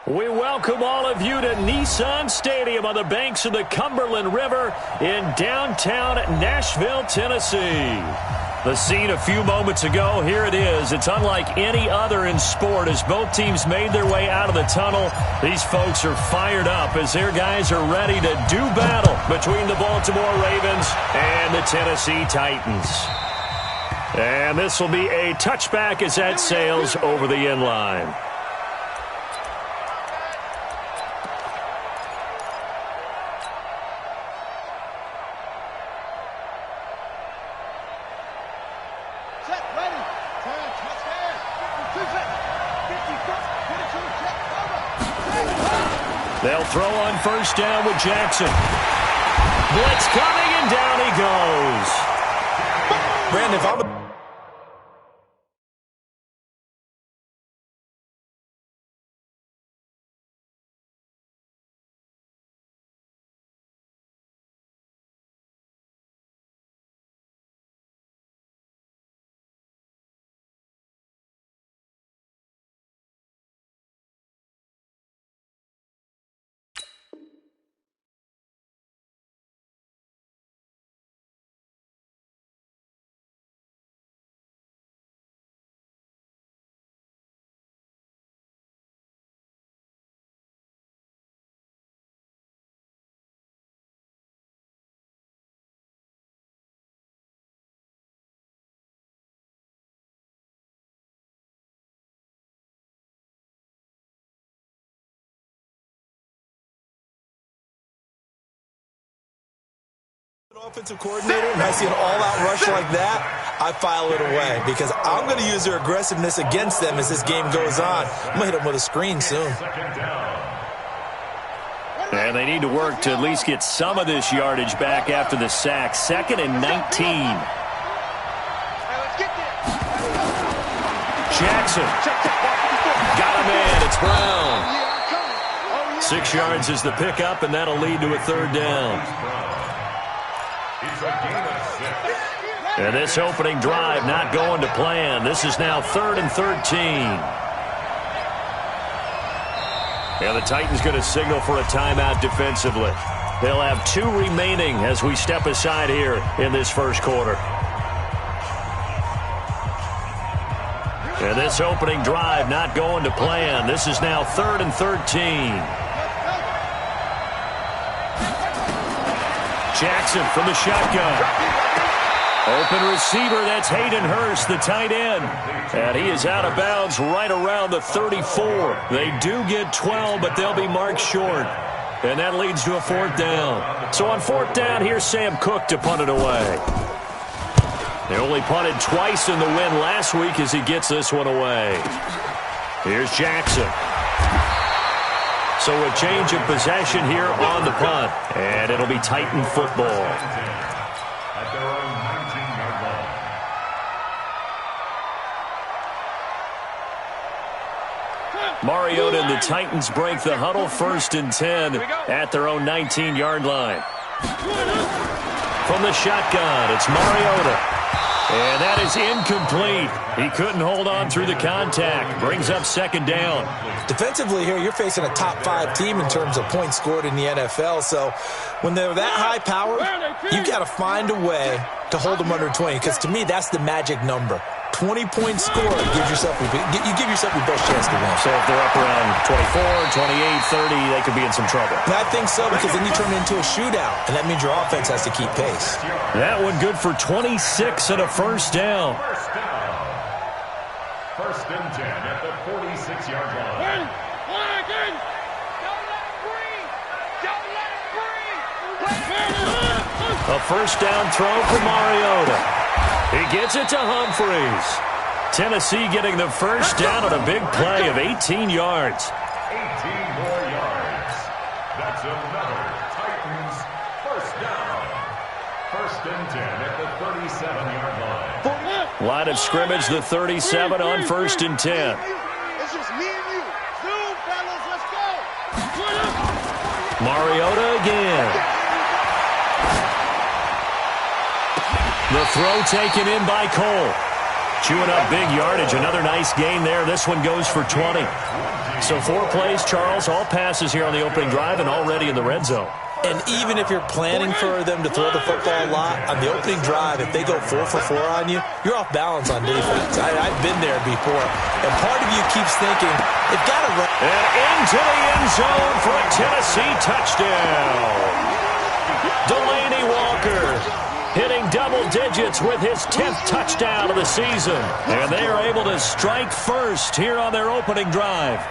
We welcome all of you to Nissan Stadium on the banks of the Cumberland River in downtown Nashville, Tennessee. The scene a few moments ago, here it is. It's unlike any other in sport as both teams made their way out of the tunnel. These folks are fired up as their guys are ready to do battle between the Baltimore Ravens and the Tennessee Titans. And this will be a touchback as that sails over the end line. They'll throw on first down with Jackson. Blitz coming, and down he goes. Brandon, if I'm offensive coordinator and I see an all-out rush like that, I file it away because I'm going to use their aggressiveness against them as this game goes on. I'm going to hit them with a screen soon. And they need to work to at least get some of this yardage back after the sack. 2nd and 19. Jackson. Got him in. It's Brown. 6 yards is the pickup, and that'll lead to a 3rd down. And this opening drive not going to plan. This is now 3rd and 13. And the Titans going to signal for a timeout defensively. They'll have 2 remaining as we step aside here in this first quarter. And this opening drive not going to plan. This is now 3rd and 13. Jackson from the shotgun. Open receiver, that's Hayden Hurst, the tight end. And he is out of bounds right around the 34. They do get 12, but they'll be marked short. And that leads to a 4th down. So on 4th down, here's Sam Cook to punt it away. They only punted twice in the win last week as he gets this one away. Here's Jackson. So a change of possession here on the punt. And it'll be Titan football. Mariota and the Titans break the huddle, 1st and 10 at their own 19-yard line. From the shotgun, it's Mariota. And that is incomplete. He couldn't hold on through the contact. Brings up 2nd down. Defensively here, you're facing a top-5 team in terms of points scored in the NFL. So when they're that high-powered, you've got to find a way to hold them under 20. Because to me, that's the magic number. 20-point score, you give yourself your best chance to win. So if they're up around 24, 28, 30, they could be in some trouble. I think so, because then you turn it into a shootout, and that means your offense has to keep pace. That one good for 26 and a 1st down. 1st and 10 at the 46-yard line. A 1st down throw for Mariota. He gets it to Humphreys. Tennessee getting the 1st down on a big play of 18 yards. 18 more yards. That's another Titans 1st down. 1st and 10 at the 37-yard line. Line of scrimmage, the 37 on 1st and 10. It's just me and you. Zoom, fellas, let's go. Mariota again. The throw taken in by Cole. Chewing up big yardage. Another nice gain there. This one goes for 20. So 4 plays, Charles, all passes here on the opening drive and already in the red zone. And even if you're planning for them to throw the football a lot, on the opening drive, if they go 4 for 4 on you, you're off balance on defense. I've been there before. And part of you keeps thinking, they've got to run. And into the end zone for a Tennessee touchdown. Delaney Walker hitting double digits with his 10th touchdown of the season. And they are able to strike first here on their opening drive.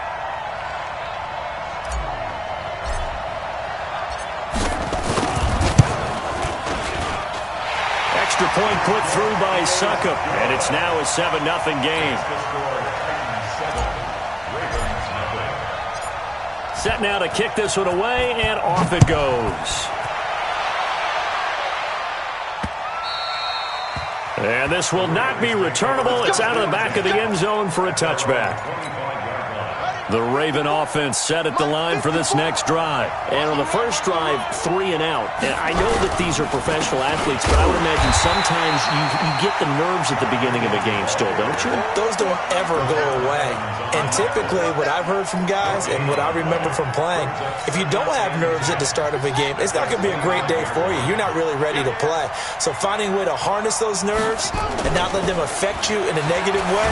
Extra point put through by Succop, and it's now a 7-0 game. Set now to kick this one away, and off it goes. And this will not be returnable. It's out of the back of the end zone for a touchback. The Raven offense set at the line for this next drive. And on the first drive, 3 and out. And I know that these are professional athletes, but I would imagine sometimes you get the nerves at the beginning of a game still, don't you? Those don't ever go away. And typically what I've heard from guys and what I remember from playing, if you don't have nerves at the start of a game, it's not going to be a great day for you. You're not really ready to play. So finding a way to harness those nerves and not let them affect you in a negative way.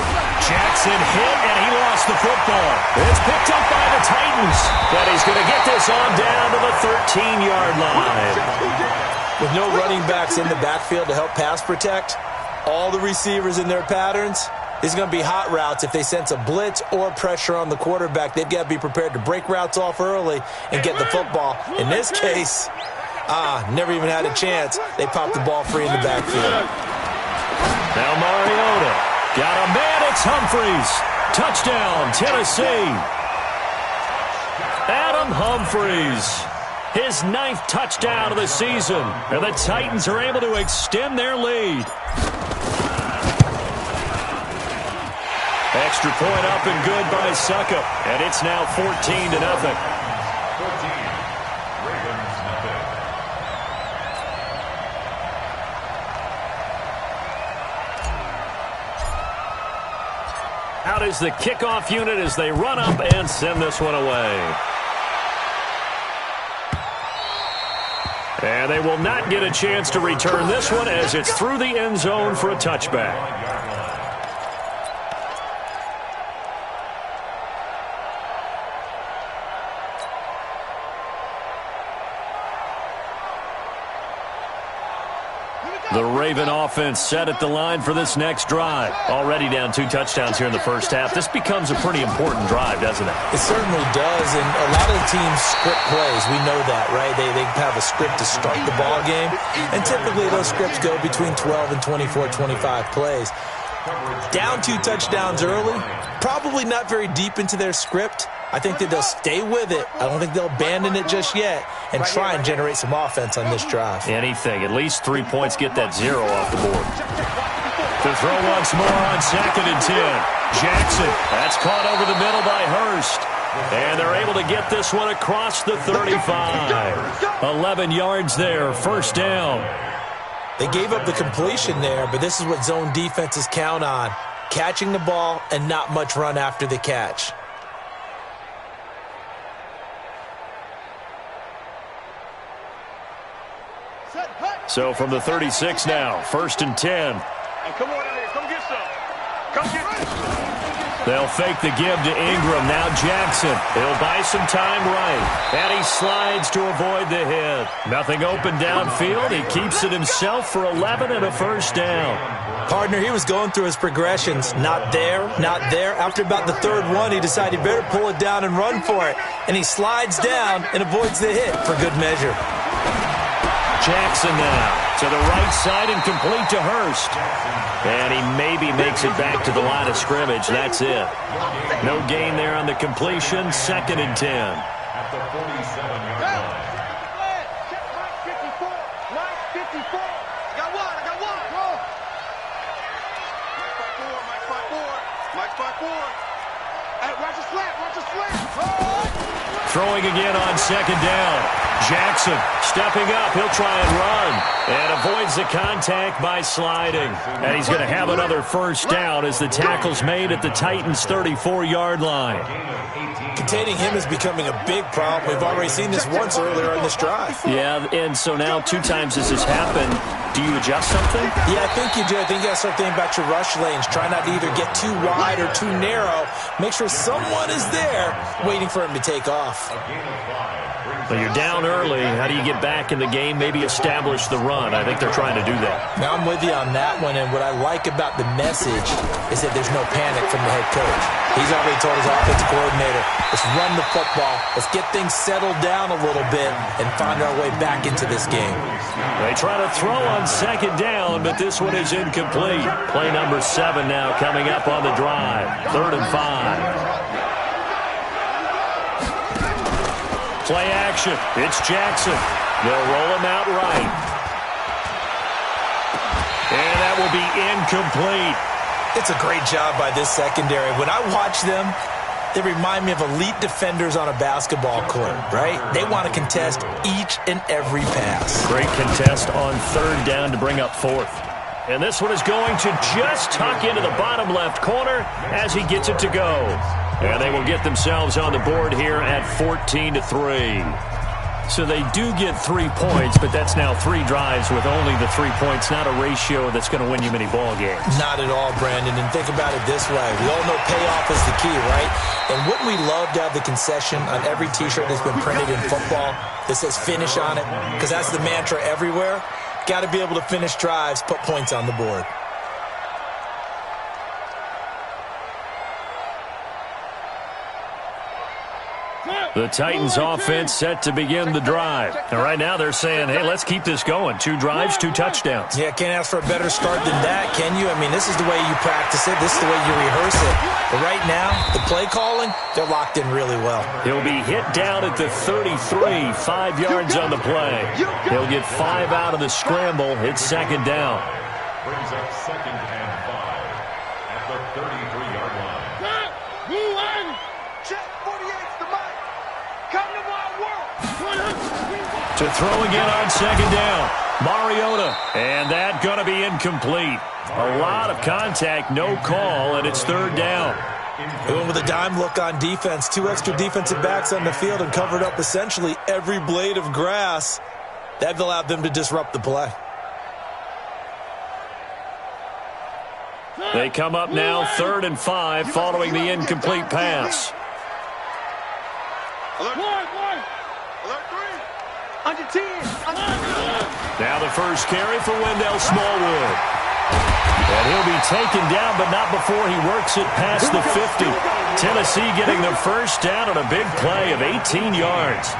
Jackson hit, and he lost the football. It's picked up by the Titans, but he's going to get this on down to the 13-yard line. With no running backs in the backfield to help pass protect, all the receivers in their patterns, these are going to be hot routes. If they sense a blitz or pressure on the quarterback, they've got to be prepared to break routes off early and get the football. In this case, never even had a chance. They popped the ball free in the backfield. Now Mariota got a man. It's Humphries. Touchdown, Tennessee. Adam Humphries, his 9th touchdown of the season. And the Titans are able to extend their lead. Extra point up and good by Succop. And it's now 14-0. 14. Ravens nothing. Out is the kickoff unit as they run up and send this one away. And they will not get a chance to return this one as it's through the end zone for a touchback. The Raven offense set at the line for this next drive. Already down 2 touchdowns here in the first half. This becomes a pretty important drive, doesn't it? It certainly does, and a lot of the teams script plays. We know that, right? They have a script to start the ball game, and typically those scripts go between 12 and 24, 25 plays. Down 2 touchdowns early, probably not very deep into their script. I think that they'll stay with it. I don't think they'll abandon it just yet and try and generate some offense on this drive. Anything. At least 3 points, get that 0 off the board. To throw once more on 2nd and 10. Jackson, that's caught over the middle by Hurst. And they're able to get this one across the 35. 11 yards there, first down. They gave up the completion there, but this is what zone defenses count on. Catching the ball and not much run after the catch. So from the 36 now, 1st and 10. Hey, come on in here. Come get some. Come get some. They'll fake the give to Ingram. Now Jackson. He'll buy some time right. And he slides to avoid the hit. Nothing open downfield. He keeps it himself for 11 and a first down. Partner, he was going through his progressions. Not there, not there. After about the 3rd one, he decided he better pull it down and run for it. And he slides down and avoids the hit for good measure. Jackson now to the right side and complete to Hurst. And he maybe makes it back to the line of scrimmage. That's it. No gain there on the completion. 2nd and 10. At the 47-yard line. Check Mike 54. Mike 54. I got one. Go. Mike 54. Hey, watch a slant. Throwing again on 2nd down. Jackson stepping up. He'll try and run. And avoids the contact by sliding. And he's going to have another first down as the tackle's made at the Titans' 34-yard line. Containing him is becoming a big problem. We've already seen this once earlier in this drive. Yeah, and so now 2 times this has happened. Do you adjust something? Yeah, I think you do. I think you got to start thinking about your rush lanes. Try not to either get too wide or too narrow. Make sure someone is there waiting for him to take off. Well, you're down early. How do you get back in the game? Maybe establish the run. I think they're trying to do that. Now I'm with you on that one, and what I like about the message is that there's no panic from the head coach. He's already told his offensive coordinator, let's run the football, let's get things settled down a little bit and find our way back into this game. They try to throw on second down, but this one is incomplete. Play number 7 now coming up on the drive. 3rd and 5. Play action. It's Jackson. They'll roll him out right. And that will be incomplete. It's a great job by this secondary. When I watch them, they remind me of elite defenders on a basketball court, right? They want to contest each and every pass. Great contest on 3rd down to bring up 4th. And this one is going to just tuck into the bottom left corner as he gets it to go. And they will get themselves on the board here at 14-3. So they do get 3 points, but that's now 3 drives with only the 3 points, not a ratio that's going to win you many ball games. Not at all, Brandon. And think about it this way. We all know payoff is the key, right? And wouldn't we love to have the concession on every T-shirt that's been printed in football that says finish on it? Because that's the mantra everywhere. Got to be able to finish drives, put points on the board. The Titans offense set to begin the drive. And right now they're saying, hey, let's keep this going. 2 drives, 2 touchdowns. Yeah, can't ask for a better start than that, can you? I mean, this is the way you practice it. This is the way you rehearse it. But right now, the play calling, they're locked in really well. He'll be hit down at the 33, 5 yards on the play. He'll get 5 out of the scramble. It's 2nd down. Brings up 2nd and 5 at the 33-yard line. Check 48's the mic. Come to my world. To throw again on 2nd down. Mariota. And that going to be incomplete. A lot of contact, no call, and it's 3rd down. They went with a dime look on defense. 2 extra defensive backs on the field and covered up essentially every blade of grass. That allowed them to disrupt the play. They come up now 3rd and 5 following the incomplete pass. Alert 1. Alert 3. Under 10. Now the first carry for Wendell Smallwood. And he'll be taken down, but not before he works it past the 50. Tennessee getting the first down on a big play of 18 yards.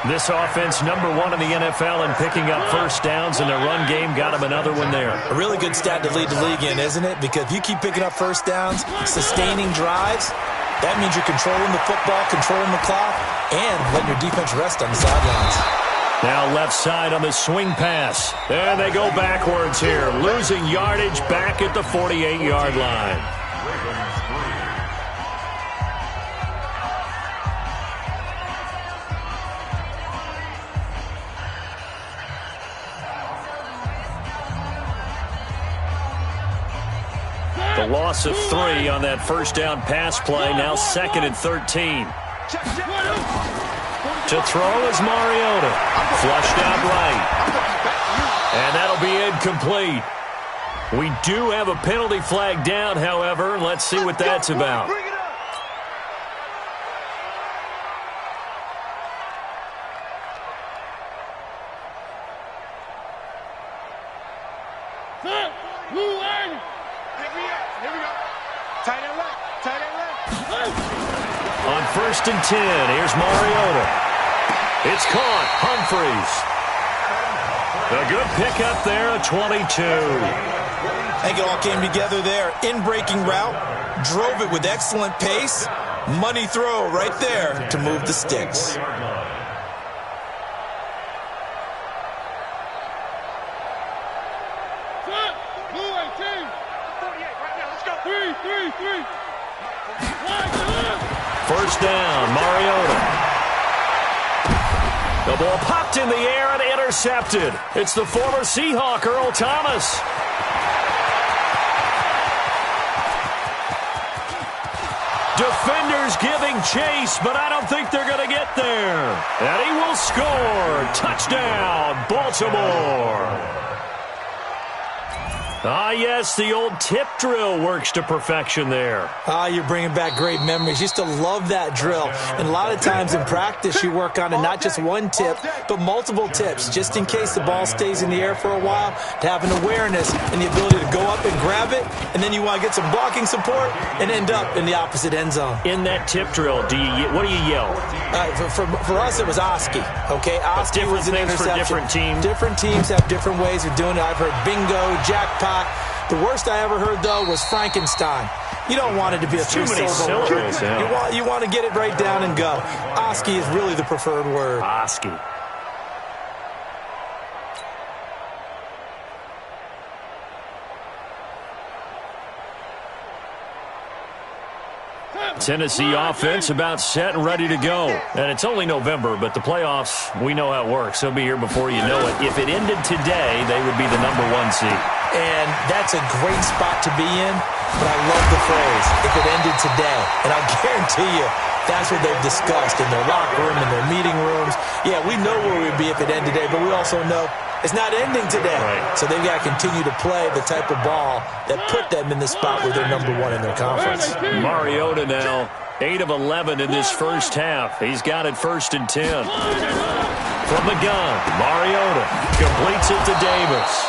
This offense, number 1 in the NFL in picking up first downs, and their run game got him another one there. A really good stat to lead the league in, isn't it? Because if you keep picking up first downs, sustaining drives, that means you're controlling the football, controlling the clock, and letting your defense rest on the sidelines. Now left side on the swing pass. And they go backwards here, losing yardage back at the 48-yard line. The loss of 3 on that first down pass play, now 2nd and 13. To throw is Mariota. Flushed out right. And that'll be incomplete. We do have a penalty flag down, however. Let's see what that's about. On 1st and 10, here's Mariota. It's caught. Humphreys. A good pickup there, a 22. I think it all came together there. In-breaking route, drove it with excellent pace. Money throw right there to move the sticks. First down, Mariota. The ball popped in the air and intercepted. It's the former Seahawk, Earl Thomas. Defenders giving chase, but I don't think they're going to get there. And he will score. Touchdown, Baltimore. Ah, yes, the old tip drill works to perfection there. Ah, you're bringing back great memories. Used to love that drill. And a lot of times in practice, you work on it, not just one tip, but multiple tips, just in case the ball stays in the air for a while, to have an awareness and the ability to go up and grab it, and then you want to get some blocking support and end up in the opposite end zone. In that tip drill, what do you yell? For us, it was Oski, okay? Oski was an interception. For different teams. Different teams have different ways of doing it. I've heard bingo, jackpot. The worst I ever heard, though, was Frankenstein. You don't want it to be a three-syllable word. Yeah. You want to get it right down and go. Oski is really the preferred word. Oski. Tennessee offense about set and ready to go. And it's only November, but the playoffs, we know how it works. They'll be here before you know it. If it ended today, they would be the #1 seed. And that's a great spot to be in, but I love the phrase, if it ended today. And I'll guarantee you, that's what they've discussed in their locker room, in their meeting rooms. Yeah, we know where we'd be if it ended today, but we also know it's not ending today. Right. So they've got to continue to play the type of ball that put them in the spot where they're #1 in their conference. Mariota now, 8 of 11 in this first half. He's got it 1st and 10. From the gun, Mariota completes it to Davis.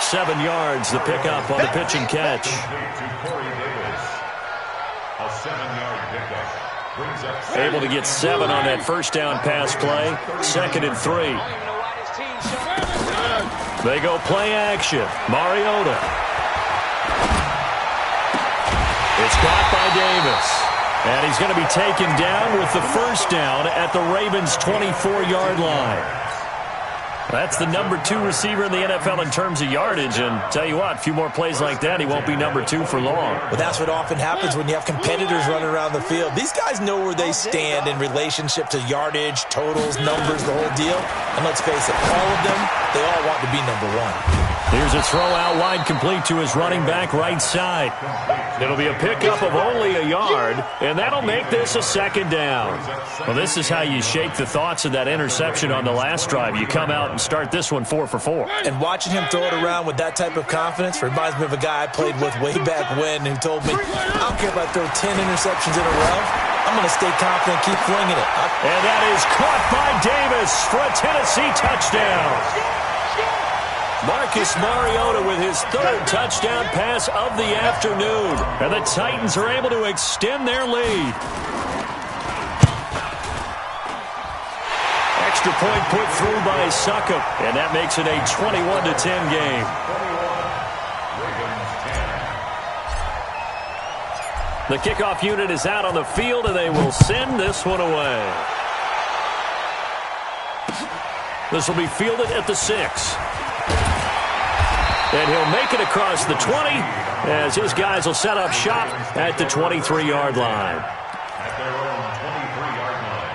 7 yards, the pickup on the pitch and catch. Able to get 7 on that first down pass play. 2nd and 3. They go play action. Mariota. It's caught by Davis. And he's going to be taken down with the first down at the Ravens' 24-yard line. That's the #2 receiver in the NFL in terms of yardage. And tell you what, a few more plays like that, he won't be #2 for long. Well, that's what often happens when you have competitors running around the field. These guys know where they stand in relationship to yardage, totals, numbers, the whole deal. And let's face it, all of them, they all want to be #1. Here's a throw out wide, complete to his running back right side. It'll be a pickup of only a yard, and that'll make this a 2nd down. Well, this is how you shake the thoughts of that interception on the last drive. You come out and start this one 4 for 4. And watching him throw it around with that type of confidence reminds me of a guy I played with way back when who told me, I don't care if I throw 10 interceptions in a row. I'm going to stay confident, keep flinging it. And that is caught by Davis for a Tennessee touchdown. Marcus Mariota with his 3rd touchdown pass of the afternoon. And the Titans are able to extend their lead. Extra point put through by Succop. And that makes it a 21-10 game. The kickoff unit is out on the field, and they will send this one away. This will be fielded at the 6. And he'll make it across the 20 as his guys will set up shop at the 23-yard line. At their own 23-yard line.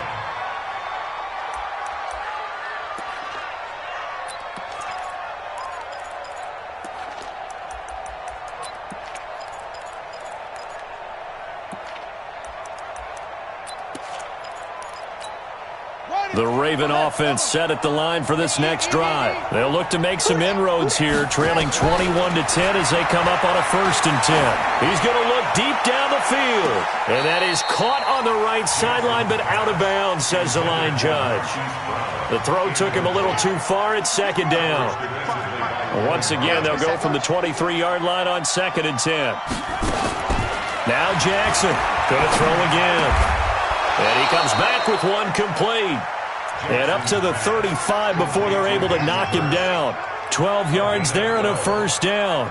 The Raven offense set at the line for this next drive. They'll look to make some inroads here, trailing 21-10 as they come up on a 1st and 10. He's going to look deep down the field. And that is caught on the right sideline, but out of bounds, says the line judge. The throw took him a little too far. It's 2nd down. Once again, they'll go from the 23-yard line on 2nd and 10. Now Jackson going to throw again. And he comes back with one complete. And up to the 35 before they're able to knock him down. 12 yards there and a 1st down.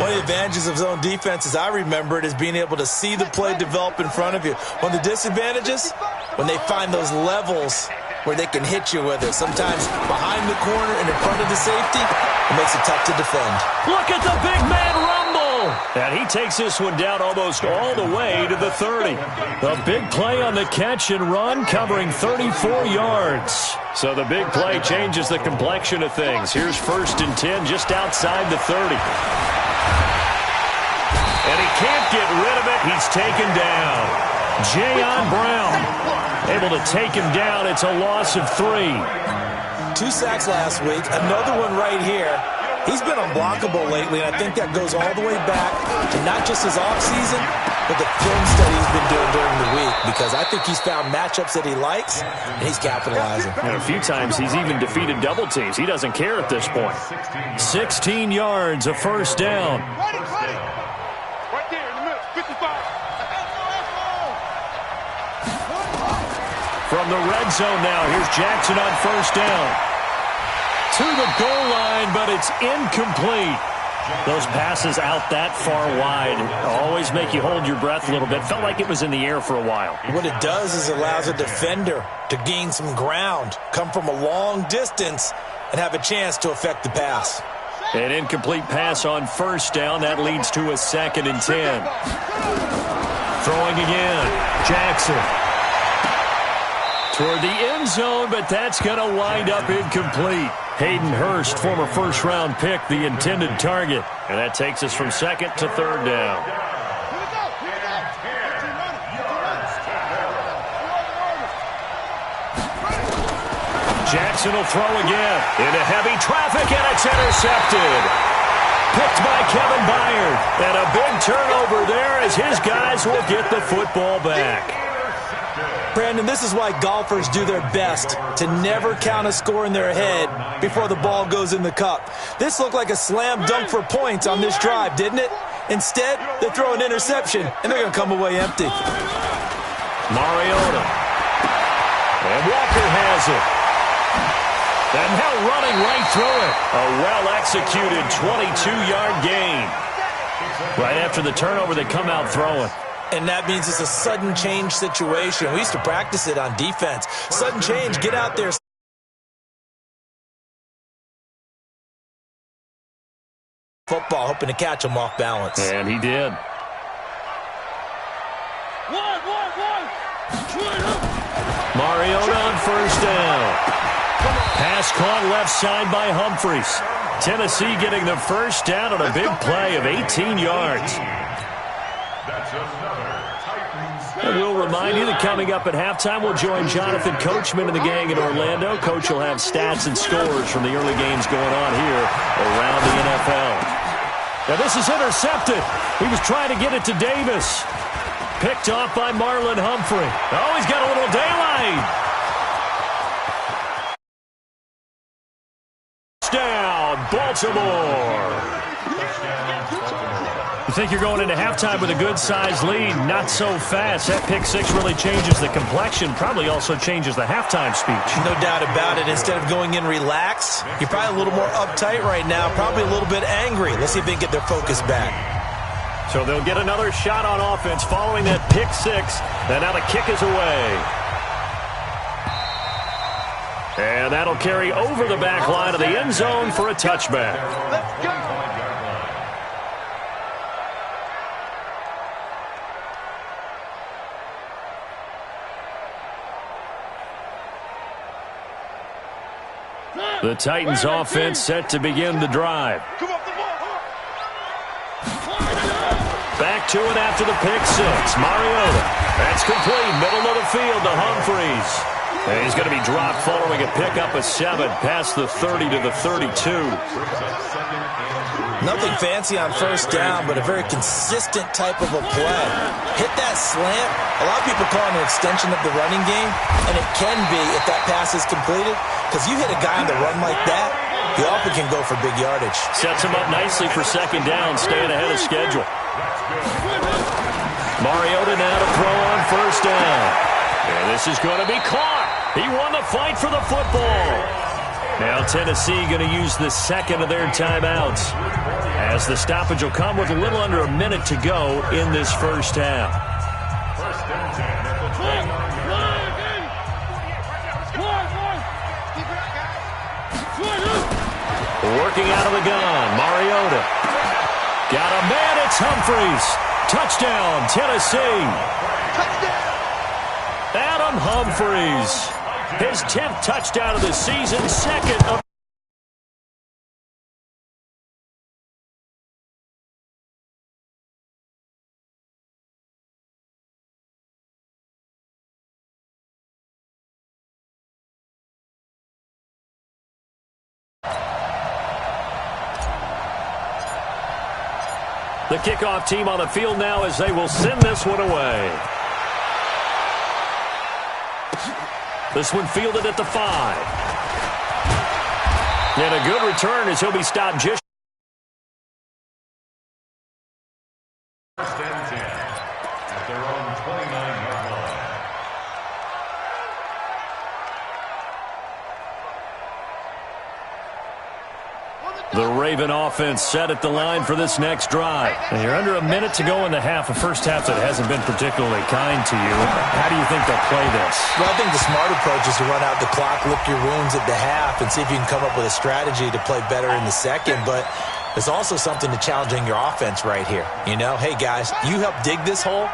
One of the advantages of zone defense, as I remember it, is being able to see the play develop in front of you. One of the disadvantages, when they find those levels where they can hit you with it. Sometimes behind the corner and in front of the safety, it makes it tough to defend. Look at the big man rumble. And he takes this one down almost all the way to the 30. A big play on the catch and run, covering 34 yards. So the big play changes the complexion of things. Here's 1st and 10 just outside the 30. And he can't get rid of it. He's taken down. Jayon Brown able to take him down. It's a loss of 3. 2 sacks last week. Another one right here. He's been unblockable lately, and I think that goes all the way back to not just his offseason, but the film study he's been doing during the week, because I think he's found matchups that he likes, and he's capitalizing. And a few times he's even defeated double teams. He doesn't care at this point. 16 yards, a 1st down. Right there in the middle, 55. From the red zone now, here's Jackson on 1st down. To the goal line, but it's incomplete. Those passes out that far wide always make you hold your breath a little bit. Felt like it was in the air for a while. What it does is it allows a defender to gain some ground, come from a long distance, and have a chance to affect the pass. An incomplete pass on 1st down. That leads to a 2nd and 10. Throwing again. Jackson. Toward the end zone, but that's going to wind up incomplete. Hayden Hurst, former 1st-round pick, the intended target. And that takes us from 2nd to 3rd down. Jackson will throw again. Into heavy traffic, and it's intercepted. Picked by Kevin Byard. And a big turnover there as his guys will get the football back. Brandon, this is why golfers do their best to never count a score in their head before the ball goes in the cup. This looked like a slam dunk for points on this drive, didn't it? Instead, they throw an interception, and they're going to come away empty. Mariota. And Walker has it. And now running right through it. A well-executed 22-yard gain. Right after the turnover, they come out throwing. And that means it's a sudden change situation. We used to practice it on defense. Sudden change, get out there. Football, hoping to catch him off balance. And he did. Mariota on 1st down. Pass caught left side by Humphries. Tennessee getting the 1st down on a big play of 18 yards. And we'll remind you that coming up at halftime, we'll join Jonathan Coachman and the gang in Orlando. Coach will have stats and scores from the early games going on here around the NFL. Now this is intercepted. He was trying to get it to Davis. Picked off by Marlon Humphrey. Oh, he's got a little daylight. Down, Baltimore. You think you're going into halftime with a good-sized lead. Not so fast. That pick six really changes the complexion. Probably also changes the halftime speech. No doubt about it. Instead of going in relaxed, you're probably a little more uptight right now. Probably a little bit angry. Let's see if they can get their focus back. So they'll get another shot on offense following that pick six. And now the kick is away. And that'll carry over the back line of the end zone for a touchback. Let's go. The Titans offense set to begin the drive. Back to it after the pick six. Mariota. That's complete. Middle of the field to Humphries. And he's going to be dropped following a pickup of 7 past the 30 to the 32. Nothing fancy on first down, but a very consistent type of a play. Hit that slant. A lot of people call it an extension of the running game, and it can be if that pass is completed, because you hit a guy on the run like that, he often can go for big yardage. Sets him up nicely for second down, staying ahead of schedule. Mariota now to throw on first down. And this is going to be caught. He won the fight for the football. Now Tennessee going to use the second of their timeouts, as the stoppage will come with a little under a minute to go in this first half. First and 10 at the 29-yard line. Working out of the gun, Mariota. Got a man at Humphries. Touchdown, Tennessee. Adam Humphries. His 10th touchdown of the season, second of the kickoff team on the field now as they will send this one away. This one fielded at the 5. And a good return as he'll be stopped just. First and 10 at their own 29-yard line. The Raven offense set at the line for this next drive. And you're under a minute to go in the half, a first half that hasn't been particularly kind to you. How do you think they'll play this? Well, I think the smart approach is to run out the clock, lick your wounds at the half, and see if you can come up with a strategy to play better in the second. But there's also something to challenging your offense right here. You know, hey, guys, you help dig this hole.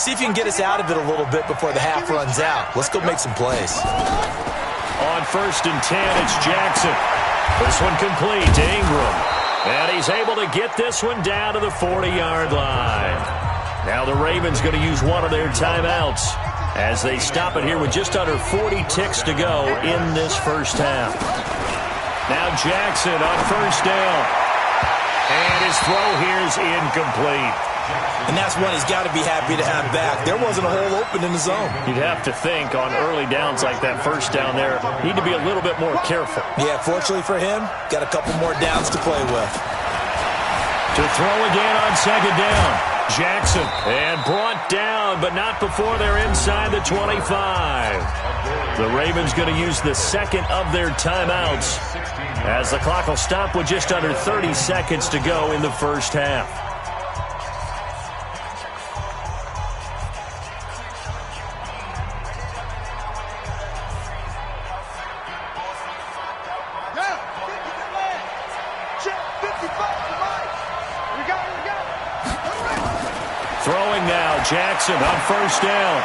See if you can get us out of it a little bit before the half runs out. Let's go make some plays. On first and 10, it's Jackson. This one complete to Ingram. And he's able to get this one down to the 40-yard line. Now the Ravens going to use one of their timeouts as they stop it here with just under 40 ticks to go in this first half. Now Jackson on first down. And his throw here is incomplete. And that's one he's got to be happy to have back. There wasn't a hole open in the zone. You'd have to think on early downs like that first down there, need to be a little bit more careful. Yeah, fortunately for him, got a couple more downs to play with. To throw again on second down. Jackson, and brought down, but not before they're inside the 25. The Ravens going to use the second of their timeouts as the clock will stop with just under 30 seconds to go in the first half. Throwing now, Jackson on first down.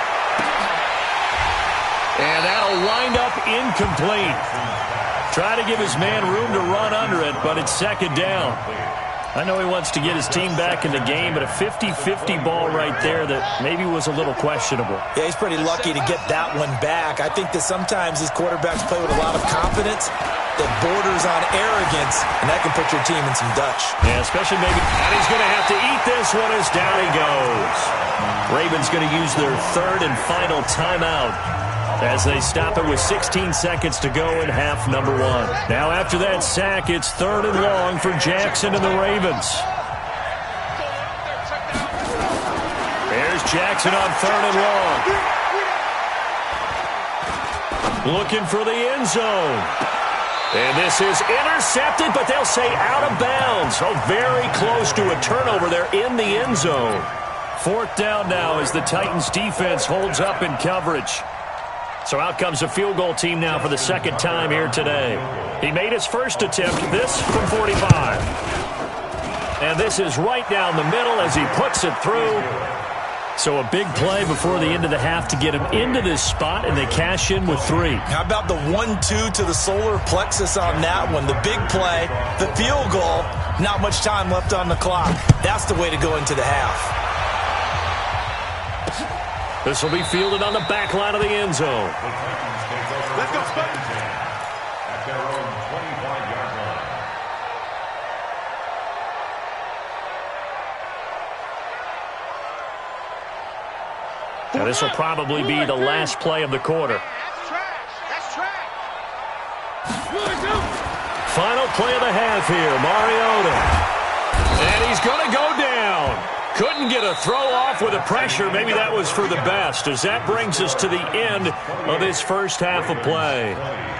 And that'll wind up incomplete. Try to give his man room to run under it, but it's second down. I know he wants to get his team back in the game, but a 50-50 ball right there that maybe was a little questionable. Yeah, he's pretty lucky to get that one back. I think that sometimes these quarterbacks play with a lot of confidence that borders on arrogance, and that can put your team in some Dutch. Yeah, especially maybe. And he's going to have to eat this one as down he goes. Ravens going to use their third and final timeout as they stop it with 16 seconds to go in half number 1. Now after that sack, it's third and long for Jackson and the Ravens. There's Jackson on third and long. Looking for the end zone. And this is intercepted, but they'll say out of bounds. Oh, very close to a turnover there in the end zone. Fourth down now as the Titans defense holds up in coverage. So out comes a field goal team now for the second time here today. He made his first attempt, this from 45. And this is right down the middle as he puts it through. So a big play before the end of the half to get him into this spot, and they cash in with 3. How about the 1-2 to the solar plexus on that one? The big play, the field goal, not much time left on the clock. That's the way to go into the half. This will be fielded on the back line of the end zone. Let's go, at their own 25-yard line. Now this will probably be the last play of the quarter. That's trash. That's trash. Final play of the half here, Mariota. And he's going to go down. Couldn't get a throw off with the pressure. Maybe that was for the best, as that brings us to the end of this first half of play.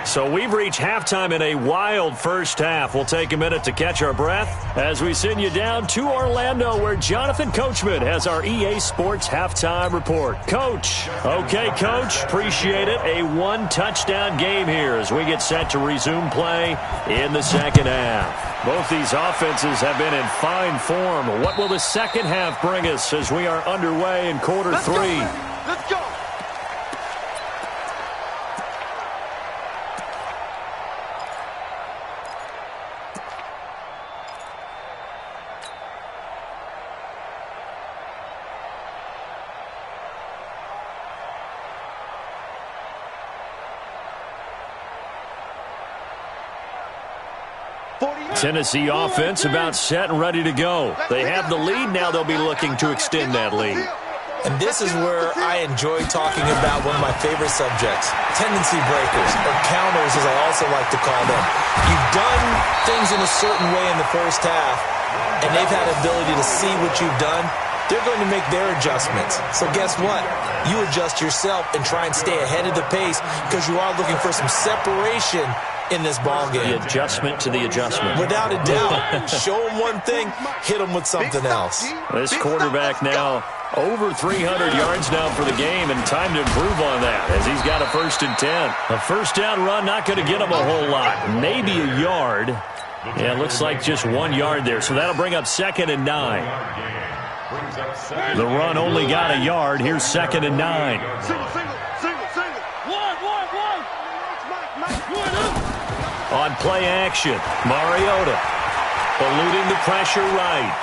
So we've reached halftime in a wild first half. We'll take a minute to catch our breath as we send you down to Orlando, where Jonathan Coachman has our EA Sports halftime report. Coach. Okay, Coach. Appreciate it. A one-touchdown game here as we get set to resume play in the second half. Both these offenses have been in fine form. What will the second half bring us as we are underway in quarter three? Let's go. Tennessee offense about set and ready to go. They have the lead. Now they'll be looking to extend that lead. And this is where I enjoy talking about one of my favorite subjects, tendency breakers, or counters as I also like to call them. You've done things in a certain way in the first half, and they've had the ability to see what you've done. They're going to make their adjustments. So guess what? You adjust yourself and try and stay ahead of the pace because you are looking for some separation in this ball game. The adjustment to the adjustment. Without a doubt. Show them one thing, hit them with something else. This quarterback now over 300 yards now for the game, and time to improve on that as he's got a 1st and 10. A first down run, not going to get him a whole lot. Maybe a yard. Yeah, it looks like just 1 yard there, so that'll bring up 2nd and 9. The run only got a yard. Here's 2nd and 9. On play action, Mariota eluding the pressure right.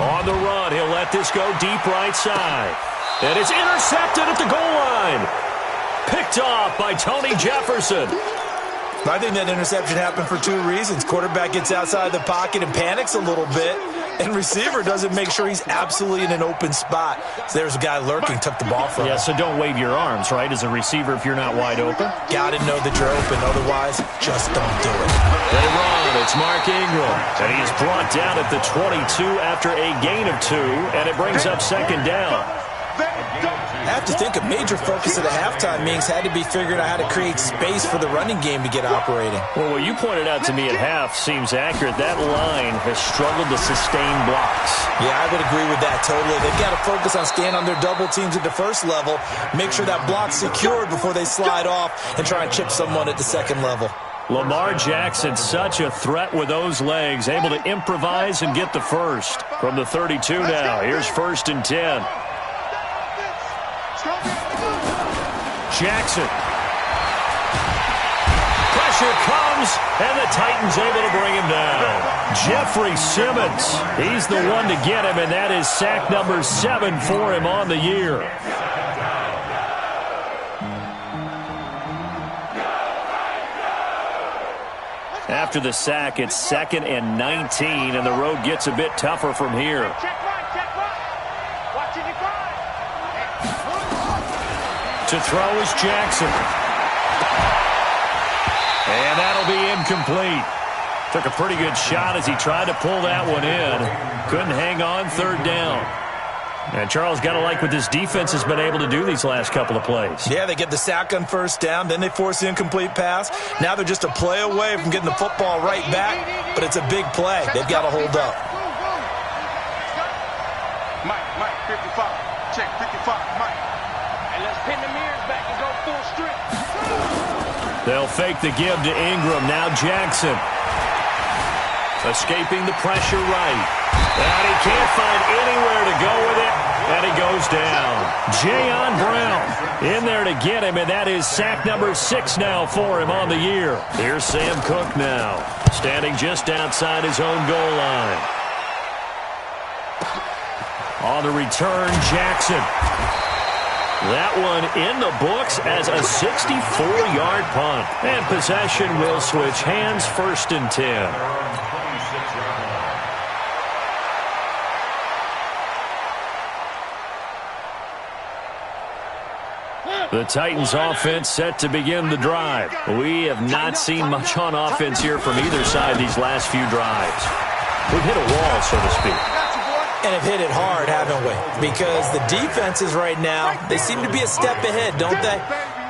On the run, he'll let this go deep right side. And it's intercepted at the goal line. Picked off by Tony Jefferson. I think that interception happened for 2 reasons. Quarterback gets outside the pocket and panics a little bit, and receiver doesn't make sure he's absolutely in an open spot. So there's a guy lurking, took the ball from him. Yeah, so don't wave your arms, right, as a receiver if you're not wide open. Got to know that you're open. Otherwise, just don't do it. They run. It's Mark Ingram. And he's brought down at the 22 after a gain of 2, and it brings up 2nd down. I have to think a major focus of the halftime meetings had to be figuring out how to create space for the running game to get operating. Well, what you pointed out to me at half seems accurate. That line has struggled to sustain blocks. Yeah, I would agree with that totally. They've got to focus on staying on their double teams at the first level, make sure that block's secured before they slide off and try and chip someone at the second level. Lamar Jackson, such a threat with those legs, able to improvise and get the first. From the 32 now, here's 1st and 10. Jackson. Pressure comes, and the Titans able to bring him down. Jeffrey Simmons, he's the one to get him, and that is sack number 7 for him on the year. After the sack, it's 2nd and 19, and the road gets a bit tougher from here. To throw is Jackson. And that'll be incomplete. Took a pretty good shot as he tried to pull that one in. Couldn't hang on 3rd down. And Charles, got to like what this defense has been able to do these last couple of plays. Yeah, they get the sack on 1st down, then they force the incomplete pass. Now they're just a play away from getting the football right back, but it's a big play. They've got to hold up. Mike, 55. Check 55, Mike. And let's pin the mirrors back and go full strip. They'll fake the give to Ingram. Now Jackson. Escaping the pressure right. And he can't find anywhere to go with it. And he goes down. Jayon Brown in there to get him, and that is sack number 6 now for him on the year. Here's Sam Cook now, standing just outside his own goal line. On the return, Jackson. That one in the books as a 64-yard punt. And possession will switch hands, 1st and 10. The Titans offense set to begin the drive. We have not seen much on offense here from either side these last few drives. We've hit a wall, so to speak. And have hit it hard, haven't we? Because the defenses right now, they seem to be a step ahead, don't they?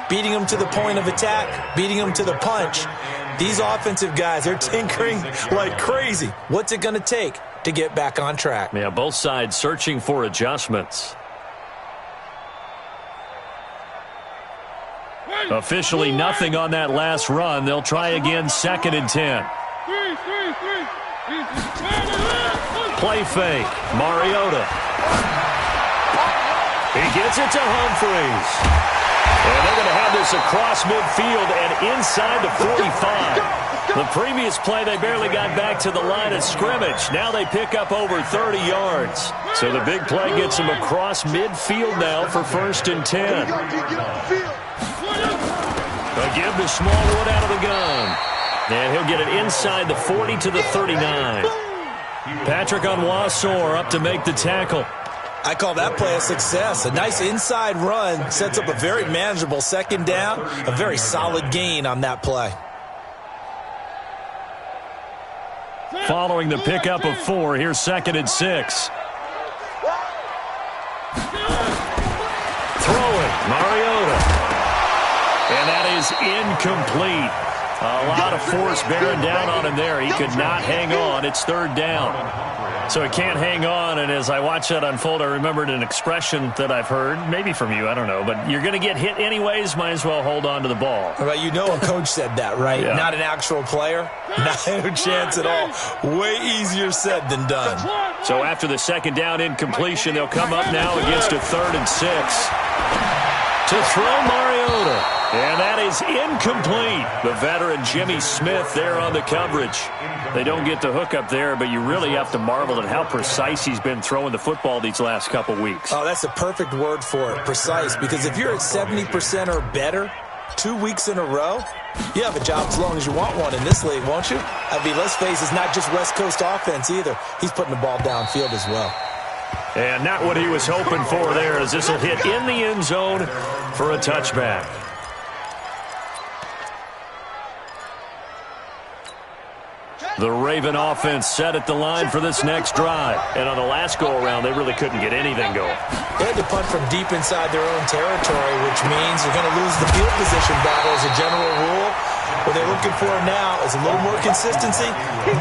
Beating them to the point of attack, beating them to the punch. These offensive guys, they're tinkering like crazy. What's it going to take to get back on track? Yeah, both sides searching for adjustments. Officially nothing on that last run. They'll try again, 2nd and 10. Play fake. Mariota. He gets it to Humphries. And they're going to have this across midfield and inside the 45. The previous play, they barely got back to the line of scrimmage. Now they pick up over 30 yards. So the big play gets them across midfield now for 1st and 10. They'll give to Smallwood out of the gun. And he'll get it inside the 40 to the 39. Patrick Onwuasor up to make the tackle. I call that play a success. A nice inside run sets up a very manageable 2nd down. A very solid gain on that play. Following the pickup of 4, here's 2nd and 6. Throwing, Mariota. And that is incomplete. A lot of force bearing down on him there. He could not hang on. It's 3rd down. So he can't hang on, and as I watch that unfold, I remembered an expression that I've heard, maybe from you, I don't know, but you're going to get hit anyways, might as well hold on to the ball. Well, you know a coach said that, right? Yeah. Not an actual player. No chance at all. Way easier said than done. So after the 2nd down incompletion, they'll come up now against a 3rd and 6. To throw Mariota. And that is incomplete. The veteran Jimmy Smith there on the coverage. They don't get the hook up there, but you really have to marvel at how precise he's been throwing the football these last couple weeks. Oh, that's a perfect word for it, precise, because if you're at 70% or better 2 weeks in a row, you have a job as long as you want one in this league, won't you? I mean, let's face it, it's not just West Coast offense either. He's putting the ball downfield as well. And not what he was hoping for there, as this will hit in the end zone for a touchback. The Raven offense set at the line for this next drive. And on the last go-around, they really couldn't get anything going. They had to punt from deep inside their own territory, which means they're going to lose the field position battle as a general rule. What they're looking for now is a little more consistency,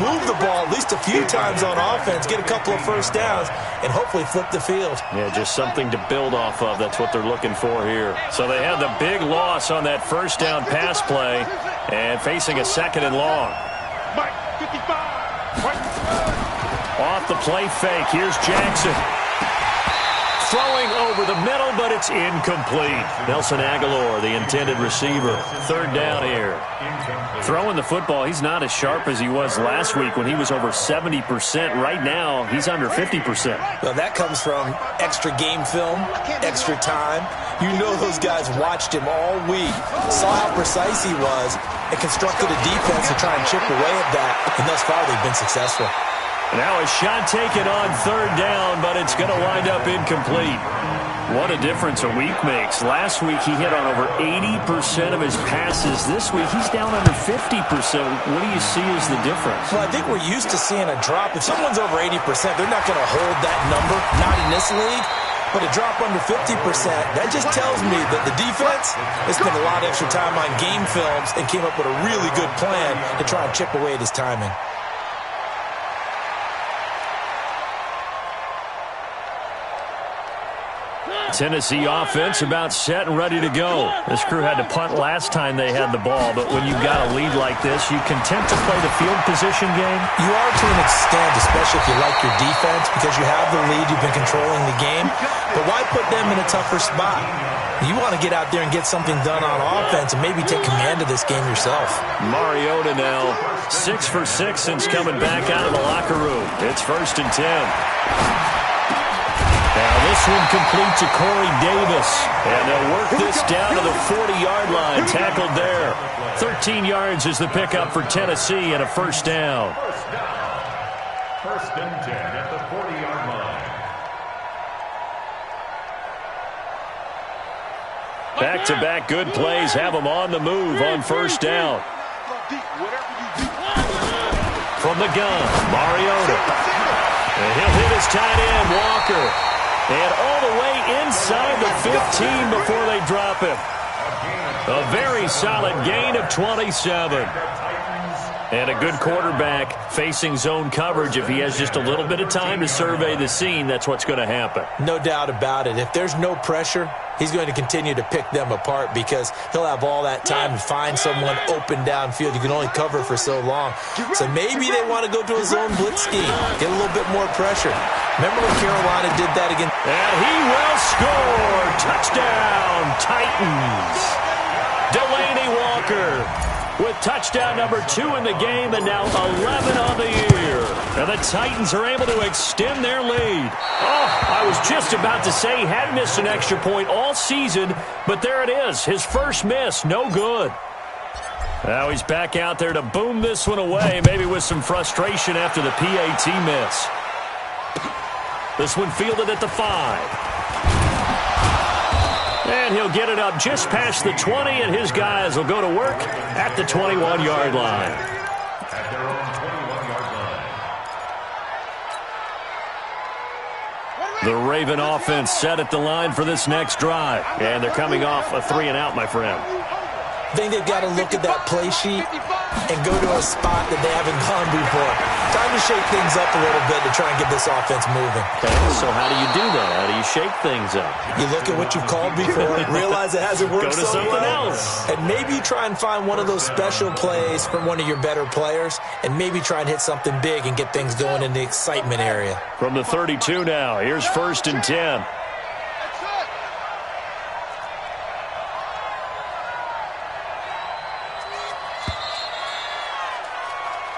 move the ball at least a few times on offense, get a couple of 1st downs, and hopefully flip the field. Yeah, just something to build off of. That's what they're looking for here. So they had the big loss on that 1st down pass play and facing a 2nd and long. Off the play fake, here's Jackson. Throwing over the middle, but it's incomplete. Nelson Aguilar, the intended receiver. 3rd down here. Throwing the football, he's not as sharp as he was last week when he was over 70%. Right now, he's under 50%. Well, that comes from extra game film, extra time. You know those guys watched him all week, saw how precise he was, and constructed a defense to try and chip away at that. And thus far, they've been successful. Now a shot taken on 3rd down, but it's going to wind up incomplete. What a difference a week makes. Last week he hit on over 80% of his passes. This week he's down under 50%. What do you see as the difference? Well, I think we're used to seeing a drop. If someone's over 80%, they're not going to hold that number, not in this league. But a drop under 50%, that just tells me that the defense has spent a lot of extra time on game films and came up with a really good plan to try and chip away at his timing. Tennessee offense about set and ready to go. This crew had to punt last time they had the ball, but when you've got a lead like this, you content to play the field position game? You are to an extent, especially if you like your defense, because you have the lead, you've been controlling the game. But why put them in a tougher spot? You want to get out there and get something done on offense and maybe take command of this game yourself. Mariota now 6 for 6 since coming back out of the locker room. It's 1st and 10. Now this one complete to Corey Davis. And they'll work this down to the 40-yard line. Tackled there. 13 yards is the pickup for Tennessee and a 1st down. 1st and 10 at the 40-yard line. Back-to-back good plays have them on the move on 1st down. From the gun, Mariota. And he'll hit his tight end, Walker. And all the way inside the 15 before they drop him. A very solid gain of 27. And a good quarterback facing zone coverage, if he has just a little bit of time to survey the scene, that's what's going to happen. No doubt about it. If there's no pressure, he's going to continue to pick them apart because he'll have all that time to find someone open downfield. You can only cover for so long. So maybe they want to go to a zone blitz scheme, get a little bit more pressure. Remember when Carolina did that again? And he will score. Touchdown, Titans. Delaney Walker with touchdown number 2 in the game and now 11 on the year. And the Titans are able to extend their lead. Oh, I was just about to say he hadn't missed an extra point all season, but there it is. His first miss, no good. Now he's back out there to boom this one away, maybe with some frustration after the PAT miss. This one fielded at the 5. And he'll get it up just past the 20, and his guys will go to work at the 21-yard line. At their own 21-yard line. The Raven offense set at the line for this next drive. And they're coming off a 3-and-out, my friend. I think they've got to look at that play sheet and go to a spot that they haven't gone before. Time to shake things up a little bit to try and get this offense moving. Okay, so how do you do that? How do you shake things up? You look at what you've called before, realize it hasn't worked so well. Go to something else. And maybe try and find one of those special plays from one of your better players and maybe try and hit something big and get things going in the excitement area. From the 32 now, here's 1st and 10.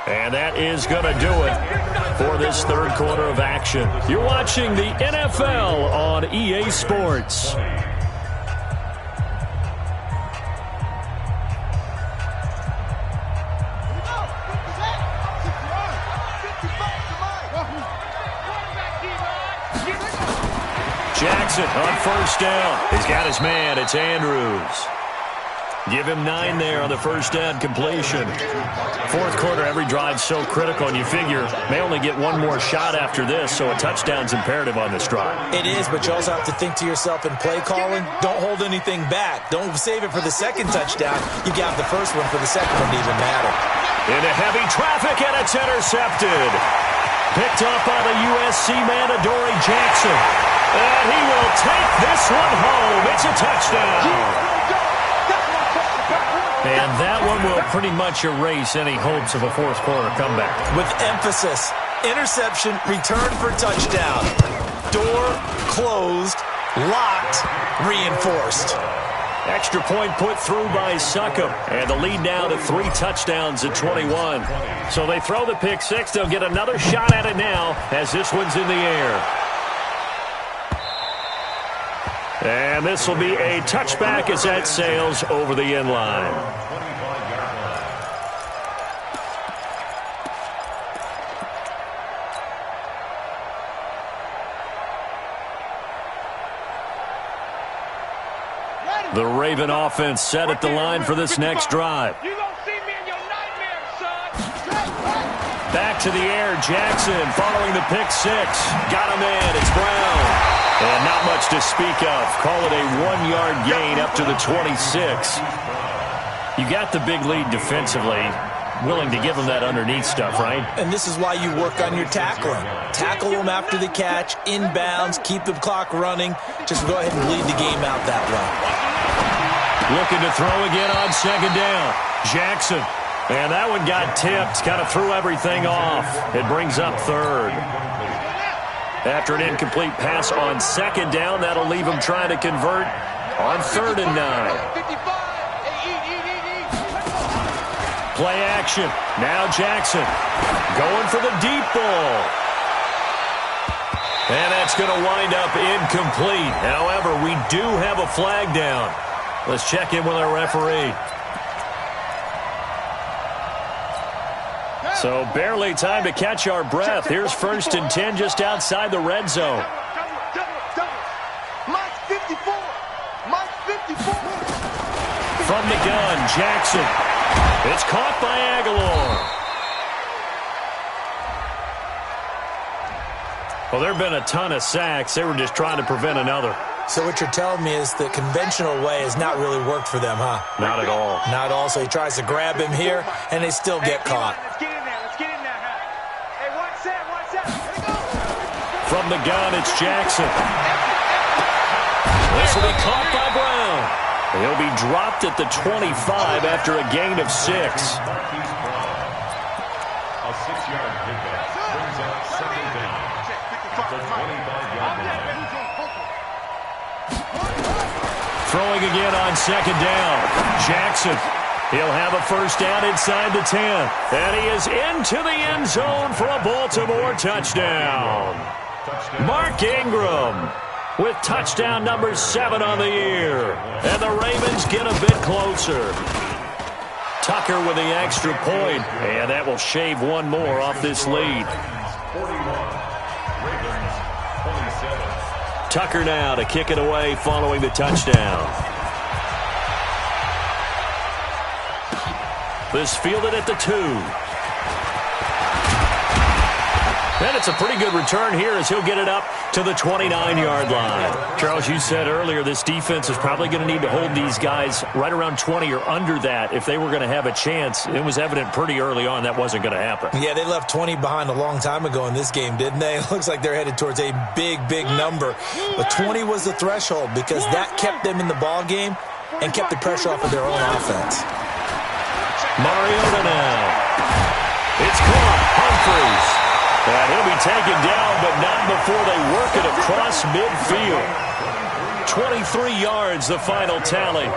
And that is going to do it for this third quarter of action. You're watching the NFL on EA Sports. Jackson on 1st down. He's got his man. It's Andrews. Give him 9 there on the 1st down completion. Fourth quarter, every drive so critical, and you figure may only get one more shot after this, so a touchdown's imperative on this drive. It is, but you also have to think to yourself in play calling, don't hold anything back. Don't save it for the second touchdown. You got the first one for the second one to even matter. Into heavy traffic, and it's intercepted. Picked up by the USC man, Adoree Jackson. And he will take this one home. It's a touchdown. And that one will pretty much erase any hopes of a fourth quarter comeback. With emphasis, interception, return for touchdown. Door closed, locked, reinforced. Extra point put through by Succop. And the lead now to 3 touchdowns at 21. So they throw the pick 6. They'll get another shot at it now as this one's in the air. And this will be a touchback as that sails over the end line. The Raven offense set at the line for this next drive. You gonna see me in your nightmares, son. Back to the air, Jackson following the pick 6. Got him in, it's Brown. And not much to speak of. Call it a 1-yard gain up to the 26. You got the big lead defensively. Willing to give them that underneath stuff, right? And this is why you work on your tackling. Tackle them after the catch, inbounds, keep the clock running. Just go ahead and bleed the game out that way. Looking to throw again on 2nd down. Jackson. And that one got tipped. Kind of threw everything off. It brings up 3rd. After an incomplete pass on 2nd down, that'll leave him trying to convert on 3rd and 9. Play action. Now Jackson going for the deep ball. And that's going to wind up incomplete. However, we do have a flag down. Let's check in with our referee. So barely time to catch our breath. Here's 1st and 10 just outside the red zone. From the gun, Jackson. It's caught by Aguilar. Well, there have been a ton of sacks. They were just trying to prevent another. So what you're telling me is the conventional way has not really worked for them, huh? Not at all. Not at all. So he tries to grab him here, and they still get caught. Let's get in there. Let's get in there. Hey, watch that. Watch that. Let it go. From the gun, it's Jackson. This will be caught by Brown. He'll be dropped at the 25 after a gain of 6. A 6-yard pickup brings up second down. The 25-yard line. Throwing again on second down. Jackson. He'll have a first down inside the 10. And he is into the end zone for a Baltimore touchdown. Mark Ingram with touchdown number 7 on the year. And the Ravens get a bit closer. Tucker with the extra point, and that will shave one more off this lead. 41. Ravens 27. Tucker now to kick it away following the touchdown. This fielded at the 2. And it's a pretty good return here as he'll get it up to the 29-yard line. Charles, you said earlier this defense is probably going to need to hold these guys right around 20 or under that if they were going to have a chance. It was evident pretty early on that wasn't going to happen. Yeah, they left 20 behind a long time ago in this game, didn't they? It looks like they're headed towards a big, big number. But 20 was the threshold because that kept them in the ball game and kept the pressure off of their own offense. Mariota now. It's caught. Humphries. And he'll be taken down, but not before they work it across midfield. 23 yards, the final tally.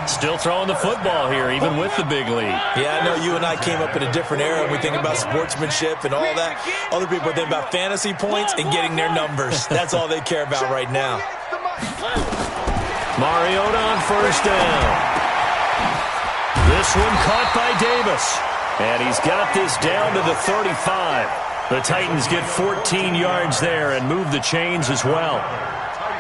Still throwing the football here, even with the big lead. Yeah, I know you and I came up in a different era. We think about sportsmanship and all that. Other people think about fantasy points and getting their numbers. That's all they care about right now. Mariota on first down. This one caught by Davis. And he's got this down to the 35. The Titans get 14 yards there and move the chains as well.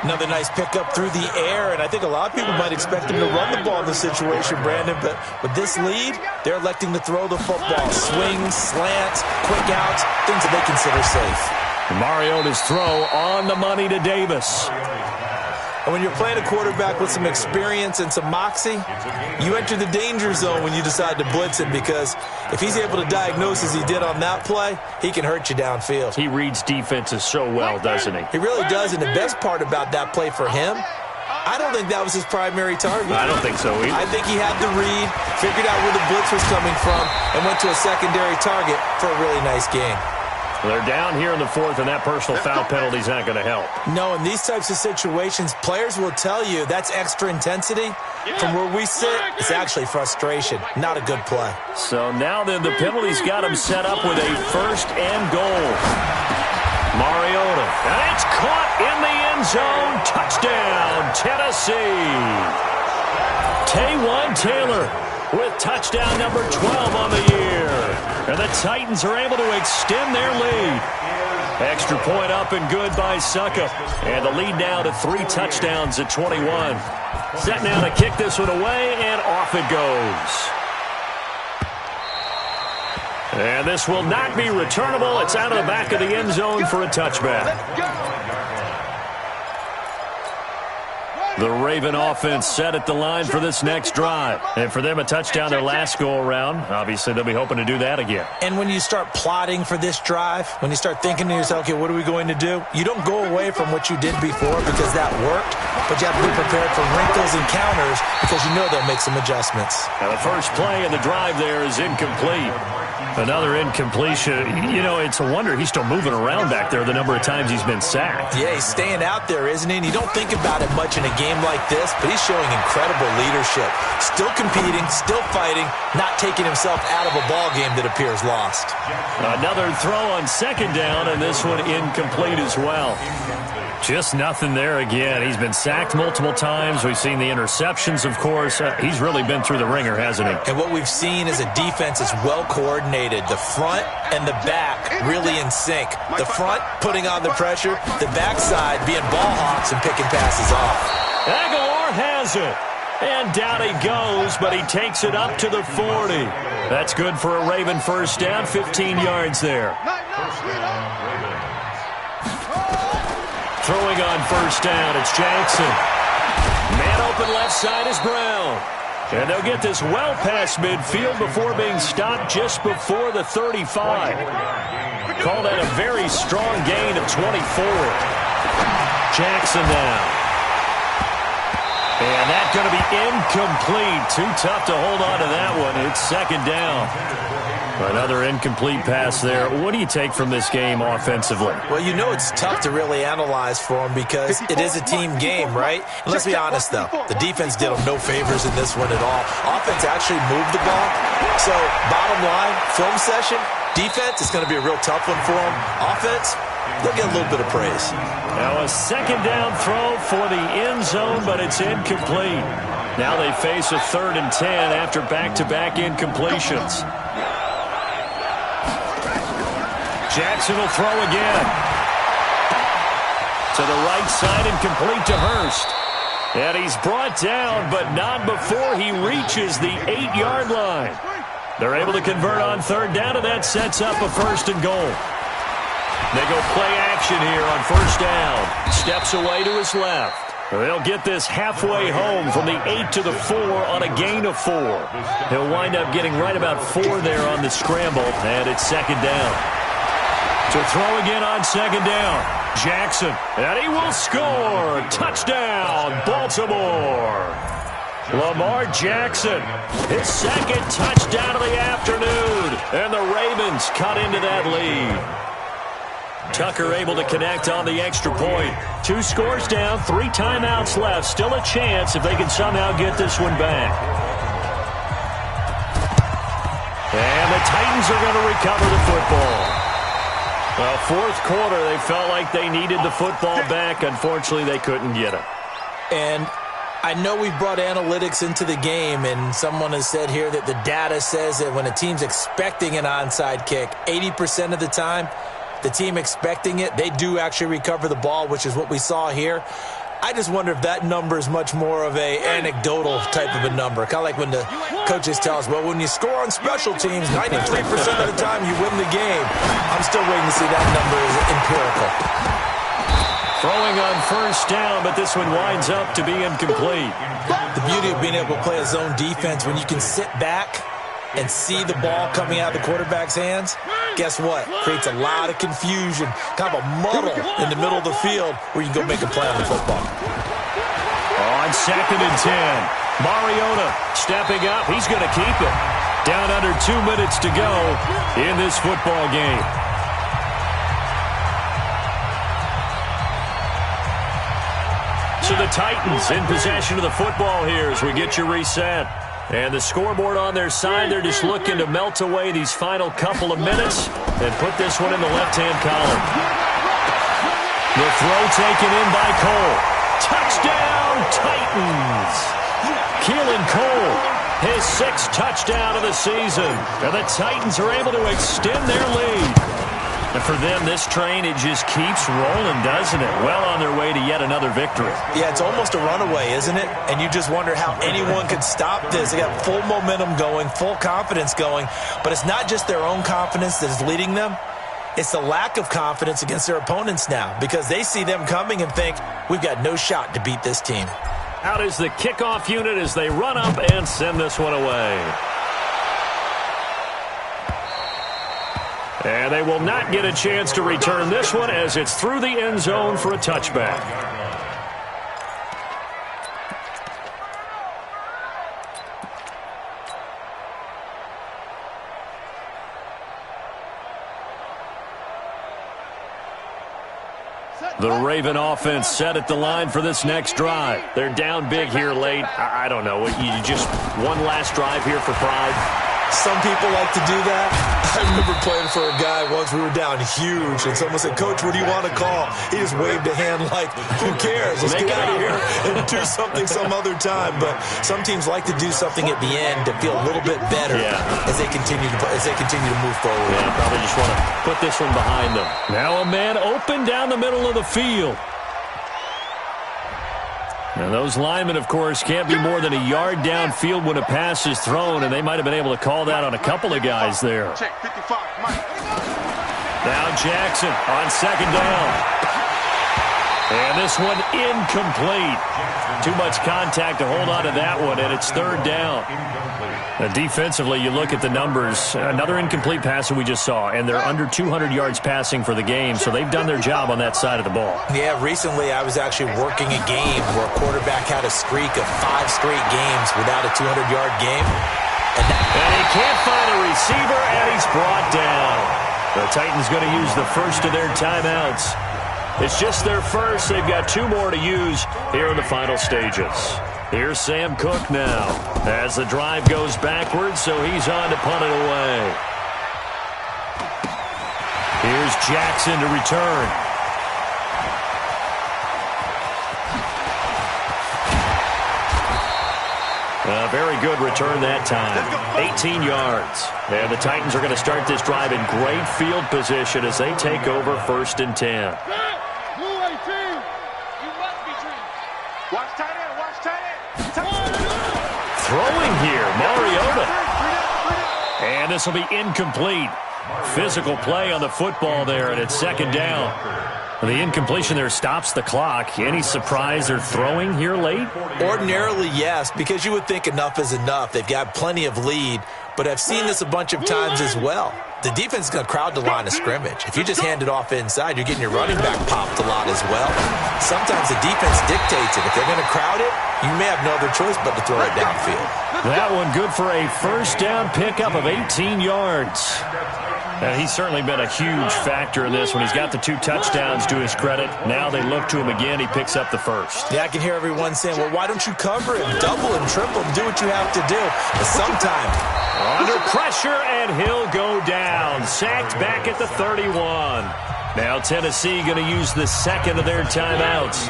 Another nice pickup through the air, and I think a lot of people might expect him to run the ball in this situation, Brandon, but with this lead, they're electing to throw the football. Swings, slants, quick outs, things that they consider safe. Mariota's throw on the money to Davis. And when you're playing a quarterback with some experience and some moxie, you enter the danger zone when you decide to blitz him because if he's able to diagnose as he did on that play, he can hurt you downfield. He reads defenses so well, doesn't he? He really does, and the best part about that play for him, I don't think that was his primary target. I don't think so either. I think he had the read, figured out where the blitz was coming from, and went to a secondary target for a really nice gain. They're down here in the 4th, and that personal foul penalty is not going to help. No, in these types of situations, players will tell you that's extra intensity. From where we sit, it's actually frustration. Not a good play. So now then, the penalty's got him set up with a first and goal. Mariota, and it's caught in the end zone. Touchdown, Tennessee. Taywan Taylor with touchdown number 12 on the year. And the Titans are able to extend their lead. Extra point up and good by Succa. And the lead now to 3 touchdowns at 21. Set now to kick this one away, and off it goes. And this will not be returnable. It's out of the back of the end zone for a touchback. The Raven offense set at the line for this next drive. And for them, a touchdown their last go-around. Obviously, they'll be hoping to do that again. And when you start plotting for this drive, when you start thinking to yourself, okay, what are we going to do? You don't go away from what you did before because that worked, but you have to be prepared for wrinkles and counters because you know they'll make some adjustments. Now, the first play of the drive there is incomplete. Another incompletion. You know, it's a wonder he's still moving around back there the number of times he's been sacked. Yeah, he's staying out there, isn't he? And you don't think about it much in a game like this, but he's showing incredible leadership. Still competing, still fighting, not taking himself out of a ball game that appears lost. Another throw on second down, and this one incomplete as well. Just nothing there again. He's been sacked multiple times. We've seen the interceptions, of course. He's really been through the ringer, hasn't he? And what we've seen is a defense that's well coordinated. The front and the back really in sync. The front putting on the pressure, the backside being ball hawks and picking passes off. Aguilar has it. And down he goes, but he takes it up to the 40. That's good for a Raven first down, 15 yards there. throwing on first down. It's Jackson. Man open left side is Brown. And they'll get this well past midfield before being stopped just before the 35. Call that a very strong gain of 24. Jackson now. And that's going to be incomplete. Too tough to hold on to that one. It's second down. Another incomplete pass there. What do you take from this game offensively? Well, you know it's tough to really analyze for them because it is a team game, right? And let's be honest, though. The defense did them no favors in this one at all. Offense actually moved the ball. So, bottom line, film session, defense is going to be a real tough one for them. Offense, they'll get a little bit of praise. Now a second down throw for the end zone, but it's incomplete. Now they face a 3rd and 10 after back-to-back incompletions. Jackson will throw again. To the right side and complete to Hurst. And he's brought down, but not before he reaches the 8-yard line. They're able to convert on 3rd down, and that sets up a 1st and goal. They go play action here on 1st down. Steps away to his left. They'll get this halfway home from the 8 to the 4 on a gain of 4. He'll wind up getting right about 4 there on the scramble, and it's 2nd down. To throw again on 2nd down. Jackson, and he will score. Touchdown, Baltimore. Lamar Jackson, his 2nd touchdown of the afternoon. And the Ravens cut into that lead. Tucker able to connect on the extra point. 2 scores down, 3 timeouts left. Still a chance if they can somehow get this one back. And the Titans are going to recover the football. Well, 4th quarter, they felt like they needed the football back. Unfortunately, they couldn't get it. And I know we've brought analytics into the game, and someone has said here that the data says that when a team's expecting an onside kick, 80% of the time, the team expecting it, they do actually recover the ball, which is what we saw here. I just wonder if that number is much more of a anecdotal type of a number. Kind of like when the coaches tell us, well, when you score on special teams, 93% of the time you win the game. I'm still waiting to see that number is empirical. Throwing on 1st down, but this one winds up to be incomplete. The beauty of being able to play a zone defense when you can sit back and see the ball coming out of the quarterback's hands, guess what? Creates a lot of confusion, kind of a muddle in the middle of the field where you can go make a play on the football. On 2nd and 10, Mariota stepping up. He's going to keep it. Down under 2 minutes to go in this football game. So the Titans in possession of the football here as we get you reset. And the scoreboard on their side, they're just looking to melt away these final couple of minutes and put this one in the left-hand column. The throw taken in by Cole. Touchdown, Titans! Keelan Cole, his 6th touchdown of the season. And the Titans are able to extend their lead. And for them, this train, it just keeps rolling, doesn't it? Well on their way to yet another victory. Yeah, it's almost a runaway, isn't it? And you just wonder how anyone could stop this. They got full momentum going, full confidence going. But it's not just their own confidence that is leading them. It's the lack of confidence against their opponents now because they see them coming and think, we've got no shot to beat this team. Out is the kickoff unit as they run up and send this one away. And they will not get a chance to return this one as it's through the end zone for a touchback. The Raven offense set at the line for this next drive. They're down big here late. I don't know. You just one last drive here for pride. Some people like to do that. I remember playing for a guy once. We were down huge, and someone said, Coach, what do you want to call? He just waved a hand like, who cares? Let's get out of here and do something some other time. But some teams like to do something at the end to feel a little bit better as they continue to move forward. Yeah, probably just want to put this one behind them. Now a man open down the middle of the field. And those linemen, of course, can't be more than a yard downfield when a pass is thrown, and they might have been able to call that on a couple of guys there. Check 55, Mike. Now Jackson on 2nd down. And this one incomplete. Too much contact to hold on to that one, and it's third down. Defensively, you look at the numbers. Another incomplete pass that we just saw, and they're under 200 yards passing for the game, so they've done their job on that side of the ball. Yeah, recently I was actually working a game where a quarterback had a streak of 5 straight games without a 200-yard game. And he can't find a receiver, and he's brought down. The Titans going to use the first of their timeouts. It's just their first. They've got 2 more to use here in the final stages. Here's Sam Cook now as the drive goes backwards, so he's on to punt it away. Here's Jackson to return. A very good return that time. 18 yards. And the Titans are going to start this drive in great field position as they take over 1st and 10. Throwing here, Mariota. And this will be incomplete. Physical play on the football there, and it's 2nd down. The incompletion there stops the clock. Any surprise they're throwing here late? Ordinarily, yes, because you would think enough is enough. They've got plenty of lead, but I've seen this a bunch of times as well. The defense is going to crowd the line of scrimmage. If you just hand it off inside, you're getting your running back popped a lot as well. Sometimes the defense dictates it. If they're going to crowd it, you may have no other choice but to throw it downfield. That one good for a 1st down pickup of 18 yards. And he's certainly been a huge factor in this when he's got the 2 touchdowns to his credit. Now they look to him again. He picks up the first. Yeah, I can hear everyone saying, well, why don't you cover him? Double him, triple him, do what you have to do. But sometimes under pressure, and he'll go down. Sacked back at the 31. Now Tennessee going to use the 2nd of their timeouts.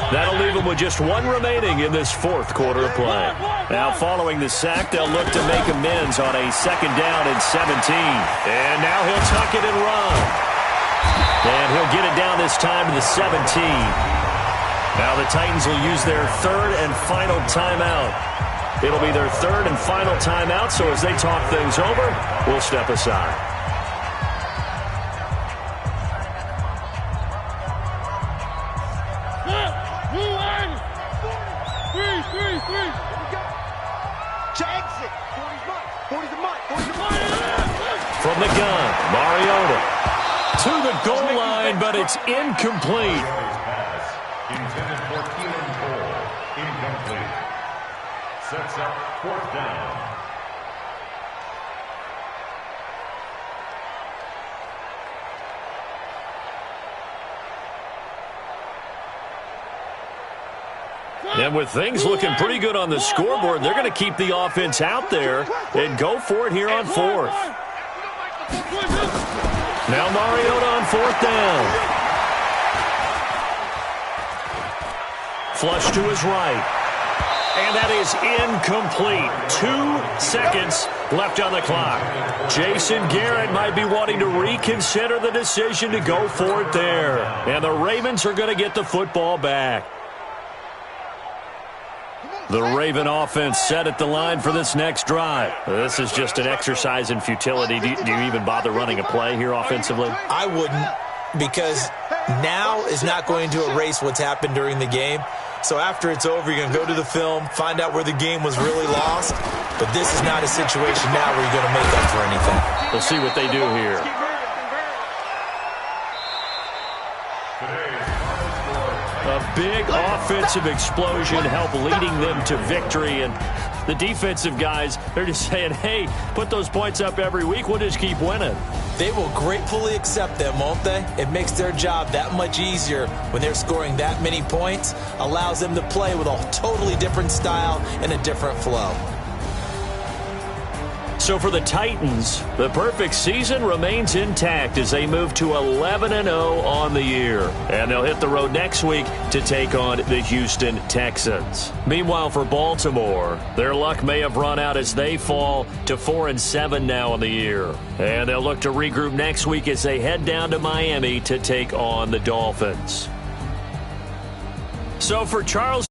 That'll leave them with just 1 remaining in this 4th quarter of play. Now following the sack, they'll look to make amends on a 2nd down and 17. And now he'll tuck it and run. And he'll get it down this time to the 17. Now the Titans will use their 3rd and final timeout. It'll be their 3rd and final timeout, so as they talk things over, we'll step aside. From the gun, Mariota to the goal line, but it's incomplete. Intended for Keelan Cole. Incomplete. Sets up 4th down. And with things looking pretty good on the scoreboard, they're going to keep the offense out there and go for it here on 4th. Now Mariota on 4th down. Flush to his right. And that is incomplete. 2 seconds left on the clock. Jason Garrett might be wanting to reconsider the decision to go for it there. And the Ravens are going to get the football back. The Raven offense set at the line for this next drive. This is just an exercise in futility. Do you even bother running a play here offensively? I wouldn't, because now is not going to erase what's happened during the game. So after it's over, you're going to go to the film, find out where the game was really lost. But this is not a situation now where you're going to make up for anything. We'll see what they do here. A big offensive explosion helped leading them to victory. And the defensive guys, they're just saying, hey, put those points up every week. We'll just keep winning. They will gratefully accept them, won't they? It makes their job that much easier when they're scoring that many points. Allows them to play with a totally different style and a different flow. So for the Titans, the perfect season remains intact as they move to 11-0 on the year. And they'll hit the road next week to take on the Houston Texans. Meanwhile, for Baltimore, their luck may have run out as they fall to 4-7 now on the year. And they'll look to regroup next week as they head down to Miami to take on the Dolphins. So for Charles